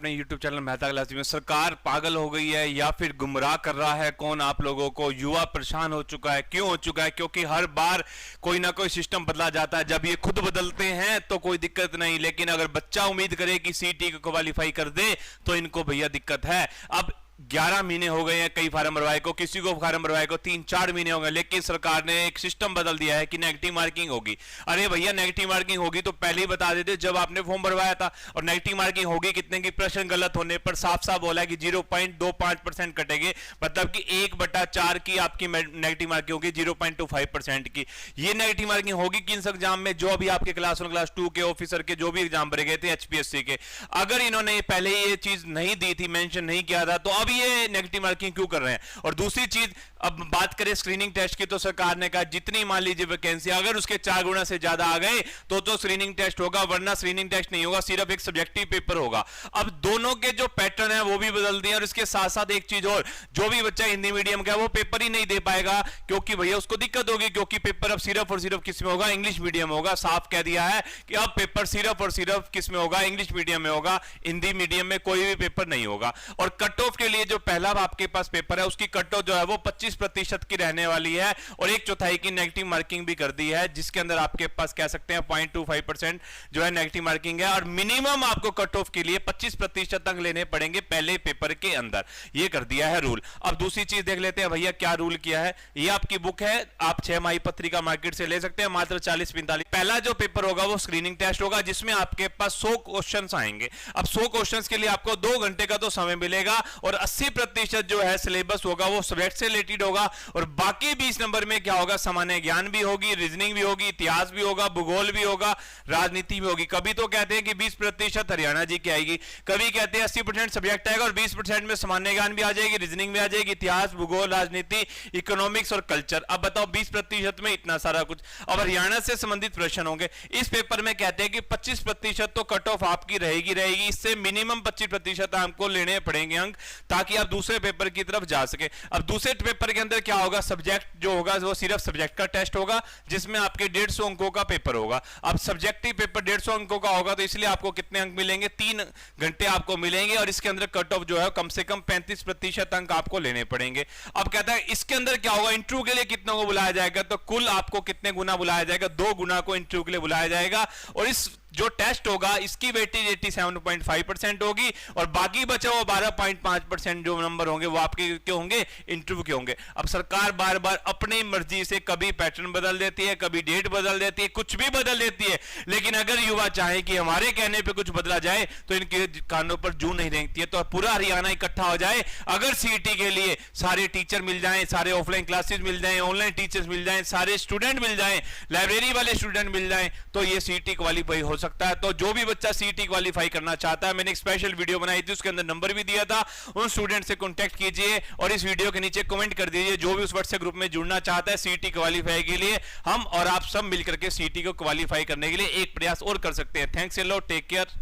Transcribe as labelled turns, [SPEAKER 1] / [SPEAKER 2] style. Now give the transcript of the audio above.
[SPEAKER 1] अपने YouTube channel Mehta classes में। सरकार पागल हो गई है या फिर गुमराह कर रहा है कौन आप लोगों को? युवा परेशान हो चुका है। क्यों हो चुका है? क्योंकि हर बार कोई ना कोई सिस्टम बदला जाता है। जब ये खुद बदलते हैं तो कोई दिक्कत नहीं, लेकिन अगर बच्चा उम्मीद करे कि सीटी को क्वालिफाई कर दे तो इनको भैया दिक्कत है। अब 11 महीने हो गए हैं कई फार्म भरवाए को, किसी को फार्म भरवाए को 3-4 महीने हो गए, लेकिन सरकार ने एक सिस्टम बदल दिया है कि नेगेटिव मार्किंग होगी। अरे भैया नेगेटिव मार्किंग होगी तो पहले ही बता देते जब आपने फॉर्म भरवाया था। और नेगेटिव मार्किंग होगी कितने की? प्रश्न गलत होने पर साफ साफ बोला है कि 0.25% कटेंगे, मतलब कि 1/4 की आपकी नेगेटिव मार्किंग होगी, 0.25% की। ये नेगेटिव मार्किंग होगी किस एग्जाम में? जो अभी आपके क्लास 1 क्लास 2 के ऑफिसर के जो भी एग्जाम भरे गए थे एचपीएससी के। अगर इन्होंने पहले ये चीज नहीं दी थी, मेंशन नहीं किया था, तो अब ये नेगेटिव मार्किंग क्यों कर रहे हैं? और दूसरी चीज, अब बात करें स्क्रीनिंग टेस्ट की, तो सरकार ने कहा जितनी मान लीजिए वैकेंसी अगर उसके 4 गुना से ज्यादा आ गए तो स्क्रीनिंग टेस्ट होगा, वरना स्क्रीनिंग टेस्ट नहीं होगा, सिर्फ एक सब्जेक्टिव पेपर होगा। अब दोनों के जो पैटर्न है वो भी बदल दिए। और इसके साथ साथ एक चीज और, जो भी बच्चा हिंदी मीडियम का है वो पेपर ही नहीं दे पाएगा, क्योंकि भैया उसको दिक्कत होगी, क्योंकि पेपर अब सिर्फ और सिर्फ किस में होगा? इंग्लिश मीडियम होगा। साफ कह दिया है कि अब पेपर सिर्फ और सिर्फ किस में होगा? इंग्लिश मीडियम में होगा, हिंदी मीडियम में कोई भी पेपर नहीं होगा। और कट ऑफ के लिए जो पहला आपके पास पेपर है उसकी कट ऑफ जो है वो 25% की रहने वाली है, और 1/4 की नेगेटिव मार्किंग भी कर दी है, जिसके अंदर आपके पास कह सकते हैं 0.25% जो है नेगेटिव मार्किंग है। और मिनिमम आपको कट ऑफ के लिए 25% तक लेने पड़ेंगे पहले पेपर के अंदर। ये कर दिया है रूल। अब दूसरी चीज देख लेते हैं भैया क्या रूल किया है। ये आपकी बुक है, आप 6 माही पत्रिका मार्केट से ले सकते हैं, मात्र 40-45। पहला जो पेपर होगा वो स्क्रीनिंग टेस्ट होगा, जिसमें आपके पास 100 क्वेश्चन आएंगे। अब 100 क्वेश्चन के लिए आपको 2 घंटे का तो समय मिलेगा, और 80% जो है सिलेबस होगा वो सब्जेक्ट से रिलेटेड होगा। और बाकी 20 नंबर में क्या होगा? सामान्य ज्ञान भी होगी, रीजनिंग भी होगी, इतिहास भी होगा, भूगोल भी होगा, राजनीति भी होगी। कभी तो कहते हैं कि 20% हरियाणा जी की आएगी, कभी कहते हैं 80% सब्जेक्ट आएगा और 20% में सामान्य ज्ञान भी आ जाएगी, रीजनिंग भी आ जाएगी, इतिहास, भूगोल, राजनीति, इकोनॉमिक्स और कल्चर। अब बताओ 20% में इतना सारा कुछ। अब हरियाणा से संबंधित प्रश्न होंगे। इस पेपर में कहते हैं कि 25% तो कट ऑफ आपकी रहेगी। इससे मिनिमम 25% आपको लेने पड़ेंगे अंक, ताकि आप दूसरे पेपर की तरफ जा सके। अब दूसरे पेपर के अंदर क्या होगा? सब्जेक्ट जो होगा वो सिर्फ सब्जेक्ट का टेस्ट होगा, जिसमें आपके 150 अंकों का पेपर होगा। अब सब्जेक्टिव पेपर 150 अंकों का होगा, तो इसलिए आपको कितने अंक मिलेंगे? 3 घंटे आपको मिलेंगे, और इसके अंदर कट ऑफ जो है कम से कम 35% अंक आपको लेने पड़ेंगे। अब कहता है इसके अंदर क्या होगा? इंटरव्यू के लिए कितनों को बुलाया जाएगा? तो कुल आपको कितने गुना बुलाया जाएगा? 2 गुना को इंटरव्यू के लिए बुलाया जाएगा। और इस जो टेस्ट होगा इसकी वेटेज 87.5% होगी, और बाकी बचा हुआ 12.5% जो नंबर होंगे वो आपके क्यों होंगे? इंटरव्यू के होंगे। अब सरकार बार बार अपनी मर्जी से कभी पैटर्न बदल देती है, कभी डेट बदल देती है, कुछ भी बदल देती है, लेकिन अगर युवा चाहे कि हमारे कहने पे कुछ बदला जाए तो इनके कानों पर जू नहीं रेंगती है। तो पूरा हरियाणा इकट्ठा हो जाए, अगर सीईटी के लिए सारे टीचर मिल जाएं, सारे ऑफलाइन क्लासेस मिल जाएं, ऑनलाइन टीचर्स मिल जाएं, सारे स्टूडेंट मिल जाएं, लाइब्रेरी वाले स्टूडेंट मिल जाएं, तो ये सीईटी क्वालिफाई हो सकता है। तो जो भी बच्चा सीईटी क्वालिफाई करना चाहता है, मैंने एक स्पेशल वीडियो बनाई थी, उसके अंदर नंबर भी दिया था, उन स्टूडेंट से कांटेक्ट कीजिए और इस वीडियो के नीचे कमेंट कर दीजिए जो भी उस व्हाट्सएप ग्रुप में जुड़ना चाहता है सीईटी क्वालिफाई के लिए। हम और आप सब मिलकर के सीईटी को क्वालिफाई करने के लिए एक प्रयास और कर सकते हैं। Thanks a lot, take care.